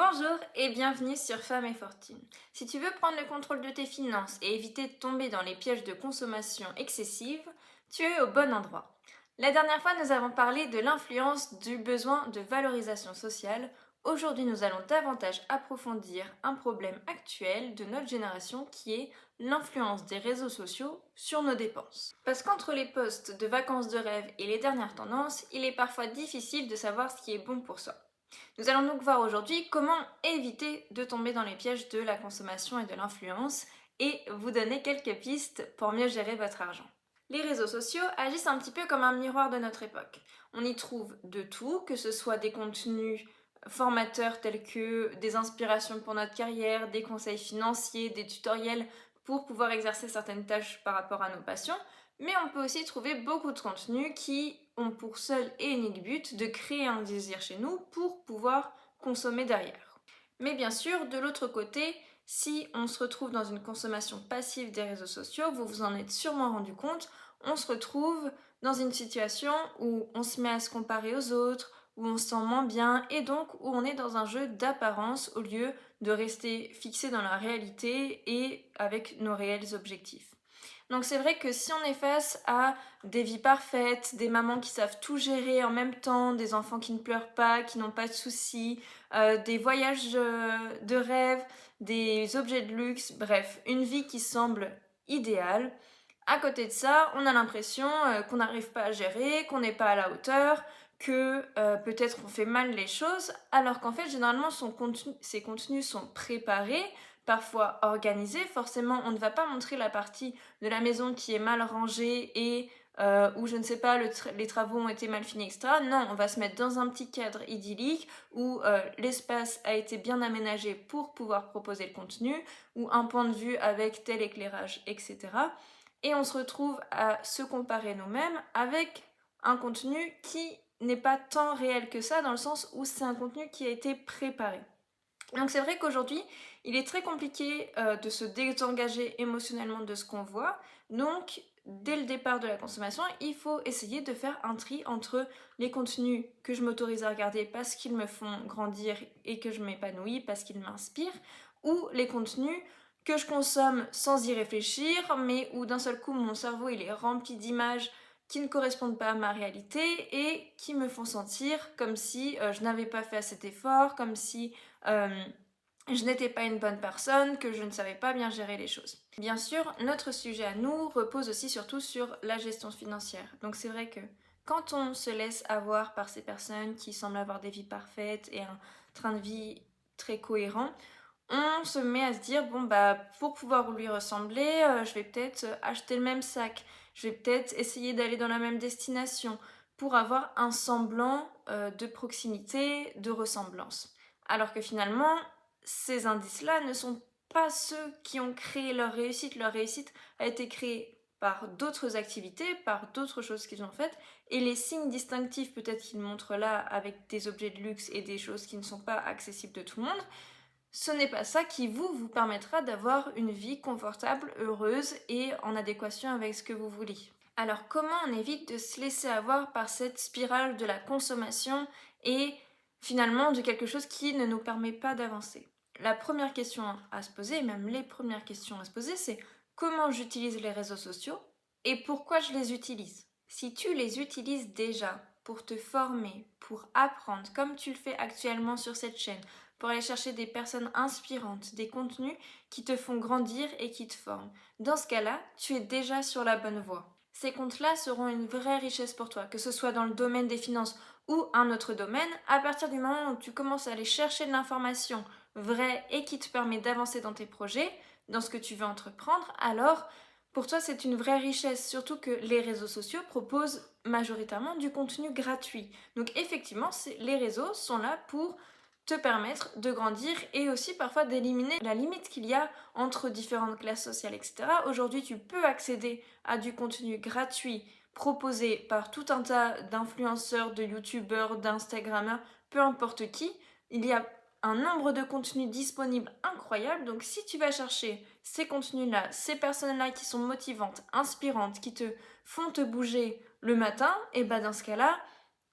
Bonjour et bienvenue sur Femmes et Fortune. Si tu veux prendre le contrôle de tes finances et éviter de tomber dans les pièges de consommation excessive, tu es au bon endroit. La dernière fois, nous avons parlé de l'influence du besoin de valorisation sociale. Aujourd'hui, nous allons davantage approfondir un problème actuel de notre génération qui est l'influence des réseaux sociaux sur nos dépenses. Parce qu'entre les posts de vacances de rêve et les dernières tendances, il est parfois difficile de savoir ce qui est bon pour soi. Nous allons donc voir aujourd'hui comment éviter de tomber dans les pièges de la consommation et de l'influence et vous donner quelques pistes pour mieux gérer votre argent. Les réseaux sociaux agissent un petit peu comme un miroir de notre époque. On y trouve de tout, que ce soit des contenus formateurs tels que des inspirations pour notre carrière, des conseils financiers, des tutoriels pour pouvoir exercer certaines tâches par rapport à nos passions, mais on peut aussi trouver beaucoup de contenus qui ont pour seul et unique but de créer un désir chez nous pour pouvoir consommer derrière. Mais bien sûr, de l'autre côté, si on se retrouve dans une consommation passive des réseaux sociaux, vous vous en êtes sûrement rendu compte, on se retrouve dans une situation où on se met à se comparer aux autres, où on se sent moins bien et donc où on est dans un jeu d'apparence au lieu de rester fixé dans la réalité et avec nos réels objectifs. Donc c'est vrai que si on est face à des vies parfaites, des mamans qui savent tout gérer en même temps, des enfants qui ne pleurent pas, qui n'ont pas de soucis, des voyages de rêve, des objets de luxe, bref, une vie qui semble idéale. À côté de ça, on a l'impression qu'on n'arrive pas à gérer, qu'on n'est pas à la hauteur, que peut-être on fait mal les choses, alors qu'en fait, généralement, ces contenus sont préparés, parfois organisés. Forcément, on ne va pas montrer la partie de la maison qui est mal rangée et où, je ne sais pas, les travaux ont été mal finis, etc. Non, on va se mettre dans un petit cadre idyllique où l'espace a été bien aménagé pour pouvoir proposer le contenu, ou un point de vue avec tel éclairage, etc. Et on se retrouve à se comparer nous-mêmes avec un contenu qui n'est pas tant réel que ça, dans le sens où c'est un contenu qui a été préparé. Donc c'est vrai qu'aujourd'hui, il est très compliqué de se désengager émotionnellement de ce qu'on voit. Donc, dès le départ de la consommation, il faut essayer de faire un tri entre les contenus que je m'autorise à regarder parce qu'ils me font grandir et que je m'épanouis, parce qu'ils m'inspirent, ou les contenus que je consomme sans y réfléchir, mais où d'un seul coup mon cerveau il est rempli d'images qui ne correspondent pas à ma réalité et qui me font sentir comme si je n'avais pas fait assez d'efforts, comme si je n'étais pas une bonne personne, que je ne savais pas bien gérer les choses. Bien sûr, notre sujet à nous repose aussi surtout sur la gestion financière. Donc c'est vrai que quand on se laisse avoir par ces personnes qui semblent avoir des vies parfaites et un train de vie très cohérent, on se met à se dire, bon bah pour pouvoir lui ressembler, je vais peut-être acheter le même sac, je vais peut-être essayer d'aller dans la même destination pour avoir un semblant de proximité, de ressemblance. Alors que finalement, ces indices-là ne sont pas ceux qui ont créé leur réussite. Leur réussite a été créée par d'autres activités, par d'autres choses qu'ils ont faites, et les signes distinctifs peut-être qu'ils montrent là avec des objets de luxe et des choses qui ne sont pas accessibles de tout le monde, ce n'est pas ça qui vous permettra d'avoir une vie confortable, heureuse et en adéquation avec ce que vous voulez. Alors comment on évite de se laisser avoir par cette spirale de la consommation et finalement de quelque chose qui ne nous permet pas d'avancer? La première question à se poser, et même les premières questions à se poser, c'est comment j'utilise les réseaux sociaux et pourquoi je les utilise? Si tu les utilises déjà pour te former, pour apprendre, comme tu le fais actuellement sur cette chaîne, pour aller chercher des personnes inspirantes, des contenus qui te font grandir et qui te forment. Dans ce cas-là, tu es déjà sur la bonne voie. Ces comptes-là seront une vraie richesse pour toi, que ce soit dans le domaine des finances ou un autre domaine. À partir du moment où tu commences à aller chercher de l'information vraie et qui te permet d'avancer dans tes projets, dans ce que tu veux entreprendre, alors pour toi c'est une vraie richesse, surtout que les réseaux sociaux proposent majoritairement du contenu gratuit. Donc effectivement, les réseaux sont là pour te permettre de grandir et aussi parfois d'éliminer la limite qu'il y a entre différentes classes sociales, etc. Aujourd'hui, tu peux accéder à du contenu gratuit proposé par tout un tas d'influenceurs, de youtubeurs, d'instagrammeurs, peu importe qui. Il y a un nombre de contenus disponibles incroyable, donc si tu vas chercher ces contenus-là, ces personnes-là qui sont motivantes, inspirantes, qui te font te bouger le matin, et bah dans ce cas-là,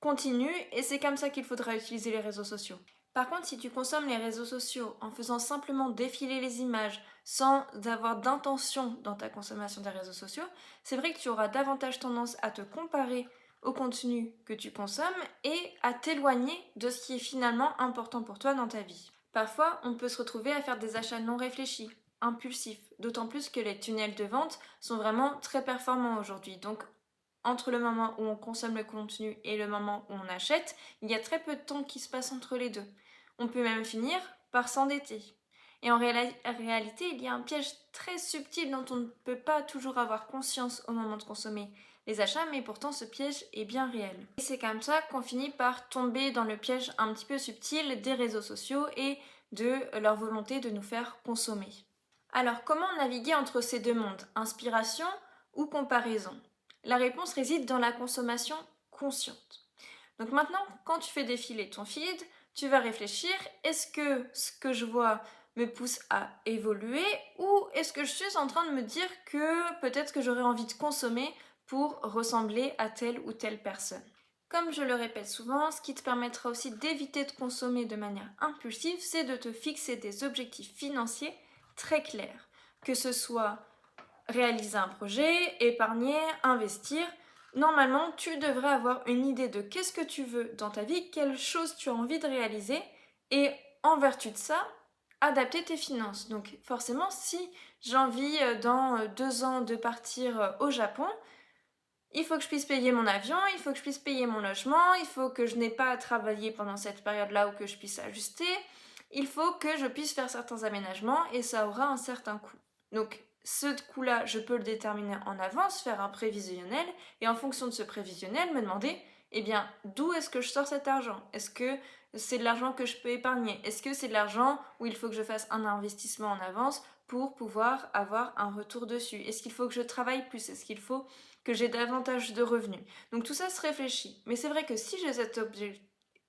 continue et c'est comme ça qu'il faudra utiliser les réseaux sociaux. Par contre, si tu consommes les réseaux sociaux en faisant simplement défiler les images sans avoir d'intention dans ta consommation des réseaux sociaux, c'est vrai que tu auras davantage tendance à te comparer au contenu que tu consommes et à t'éloigner de ce qui est finalement important pour toi dans ta vie. Parfois, on peut se retrouver à faire des achats non réfléchis, impulsifs, d'autant plus que les tunnels de vente sont vraiment très performants aujourd'hui. Donc, entre le moment où on consomme le contenu et le moment où on achète, il y a très peu de temps qui se passe entre les deux. On peut même finir par s'endetter. Et en réalité, il y a un piège très subtil dont on ne peut pas toujours avoir conscience au moment de consommer les achats, mais pourtant ce piège est bien réel. Et c'est comme ça qu'on finit par tomber dans le piège un petit peu subtil des réseaux sociaux et de leur volonté de nous faire consommer. Alors, comment naviguer entre ces deux mondes, inspiration ou comparaison? La réponse réside dans la consommation consciente. Donc maintenant, quand tu fais défiler ton feed, tu vas réfléchir, est-ce que ce que je vois me pousse à évoluer ou est-ce que je suis en train de me dire que peut-être que j'aurais envie de consommer pour ressembler à telle ou telle personne? Comme je le répète souvent, ce qui te permettra aussi d'éviter de consommer de manière impulsive, c'est de te fixer des objectifs financiers très clairs. Que ce soit réaliser un projet, épargner, investir, normalement, tu devrais avoir une idée de qu'est-ce que tu veux dans ta vie, quelles choses tu as envie de réaliser et en vertu de ça, adapter tes finances. Donc forcément, si j'ai envie dans 2 ans de partir au Japon, il faut que je puisse payer mon avion, il faut que je puisse payer mon logement, il faut que je n'ai pas à travailler pendant cette période-là ou que je puisse ajuster, il faut que je puisse faire certains aménagements et ça aura un certain coût. Donc ce coût-là, je peux le déterminer en avance, faire un prévisionnel et en fonction de ce prévisionnel, me demander, eh bien, d'où est-ce que je sors cet argent? Est-ce que c'est de l'argent que je peux épargner? Est-ce que c'est de l'argent où il faut que je fasse un investissement en avance pour pouvoir avoir un retour dessus? Est-ce qu'il faut que je travaille plus? Est-ce qu'il faut que j'ai davantage de revenus? Donc tout ça se réfléchit. Mais c'est vrai que si j'ai cet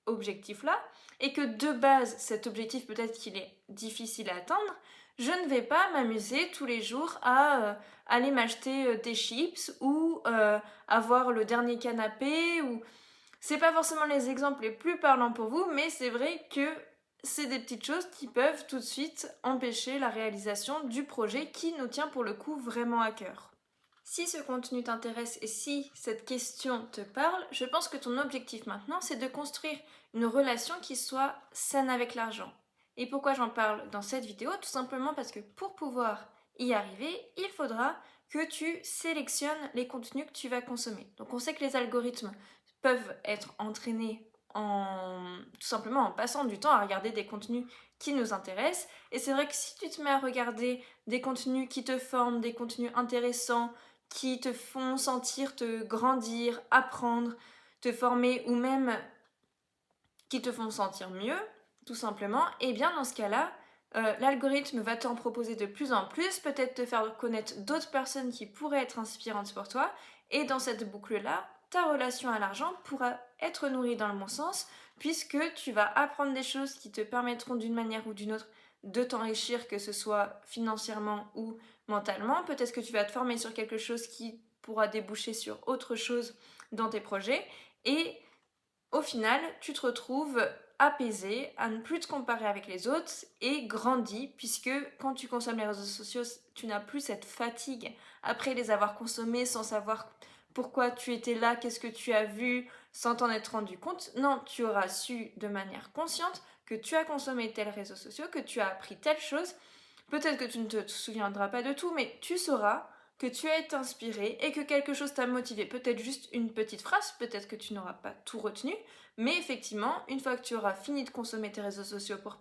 objectif-là, et que de base, cet objectif peut-être qu'il est difficile à atteindre, je ne vais pas m'amuser tous les jours à aller m'acheter des chips ou avoir le dernier canapé ou c'est pas forcément les exemples les plus parlants pour vous, mais c'est vrai que c'est des petites choses qui peuvent tout de suite empêcher la réalisation du projet qui nous tient pour le coup vraiment à cœur. Si ce contenu t'intéresse et si cette question te parle, je pense que ton objectif maintenant, c'est de construire une relation qui soit saine avec l'argent. Et pourquoi j'en parle dans cette vidéo? Tout simplement parce que pour pouvoir y arriver, il faudra que tu sélectionnes les contenus que tu vas consommer. Donc on sait que les algorithmes peuvent être entraînés tout simplement en passant du temps à regarder des contenus qui nous intéressent. Et c'est vrai que si tu te mets à regarder des contenus qui te forment, des contenus intéressants, qui te font sentir te grandir, apprendre, te former ou même qui te font sentir mieux, tout simplement, et bien dans ce cas-là, l'algorithme va t'en proposer de plus en plus, peut-être te faire connaître d'autres personnes qui pourraient être inspirantes pour toi, et dans cette boucle-là, ta relation à l'argent pourra être nourrie dans le bon sens, puisque tu vas apprendre des choses qui te permettront d'une manière ou d'une autre de t'enrichir, que ce soit financièrement ou mentalement. Peut-être que tu vas te former sur quelque chose qui pourra déboucher sur autre chose dans tes projets, et au final, tu te retrouves apaisé, à ne plus te comparer avec les autres et grandi, puisque quand tu consommes les réseaux sociaux, tu n'as plus cette fatigue après les avoir consommés sans savoir pourquoi tu étais là, qu'est-ce que tu as vu, sans t'en être rendu compte. Non, tu auras su de manière consciente que tu as consommé tel réseau social, que tu as appris telle chose. Peut-être que tu ne te souviendras pas de tout, mais tu sauras que tu as été inspiré et que quelque chose t'a motivé. Peut-être juste une petite phrase, peut-être que tu n'auras pas tout retenu, mais effectivement, une fois que tu auras fini de consommer tes réseaux sociaux pour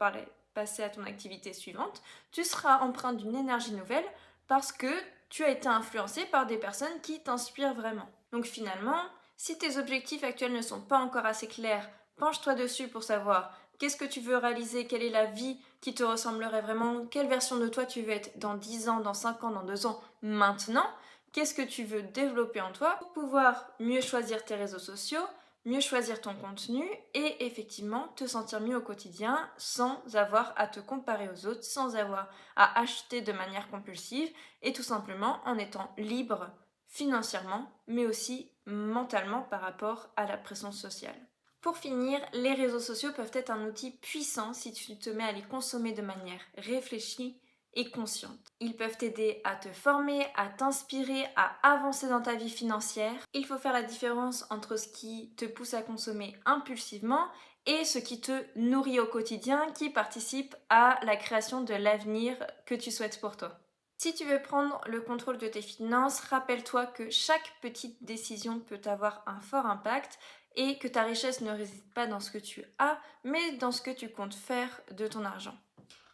passer à ton activité suivante, tu seras empreint d'une énergie nouvelle parce que tu as été influencé par des personnes qui t'inspirent vraiment. Donc finalement, si tes objectifs actuels ne sont pas encore assez clairs, penche-toi dessus pour savoir qu'est-ce que tu veux réaliser, quelle est la vie qui te ressemblerait vraiment, quelle version de toi tu veux être dans 10 ans, dans 5 ans, dans 2 ans, maintenant, qu'est-ce que tu veux développer en toi pour pouvoir mieux choisir tes réseaux sociaux, mieux choisir ton contenu et effectivement te sentir mieux au quotidien sans avoir à te comparer aux autres, sans avoir à acheter de manière compulsive et tout simplement en étant libre financièrement mais aussi mentalement par rapport à la pression sociale. Pour finir, les réseaux sociaux peuvent être un outil puissant si tu te mets à les consommer de manière réfléchie et consciente. Ils peuvent t'aider à te former, à t'inspirer, à avancer dans ta vie financière. Il faut faire la différence entre ce qui te pousse à consommer impulsivement et ce qui te nourrit au quotidien, qui participe à la création de l'avenir que tu souhaites pour toi. Si tu veux prendre le contrôle de tes finances, rappelle-toi que chaque petite décision peut avoir un fort impact et que ta richesse ne réside pas dans ce que tu as, mais dans ce que tu comptes faire de ton argent.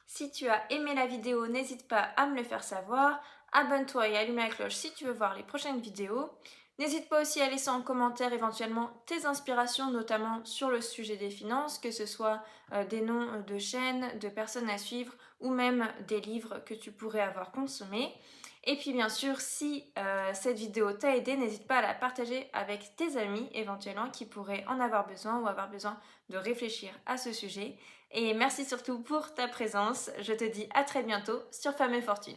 Si tu as aimé la vidéo, n'hésite pas à me le faire savoir. Abonne-toi et allume la cloche si tu veux voir les prochaines vidéos. N'hésite pas aussi à laisser en commentaire éventuellement tes inspirations, notamment sur le sujet des finances, que ce soit des noms de chaînes, de personnes à suivre ou même des livres que tu pourrais avoir consommés. Et puis bien sûr, si cette vidéo t'a aidé, n'hésite pas à la partager avec tes amis éventuellement qui pourraient en avoir besoin ou avoir besoin de réfléchir à ce sujet. Et merci surtout pour ta présence. Je te dis à très bientôt sur Femme et Fortune.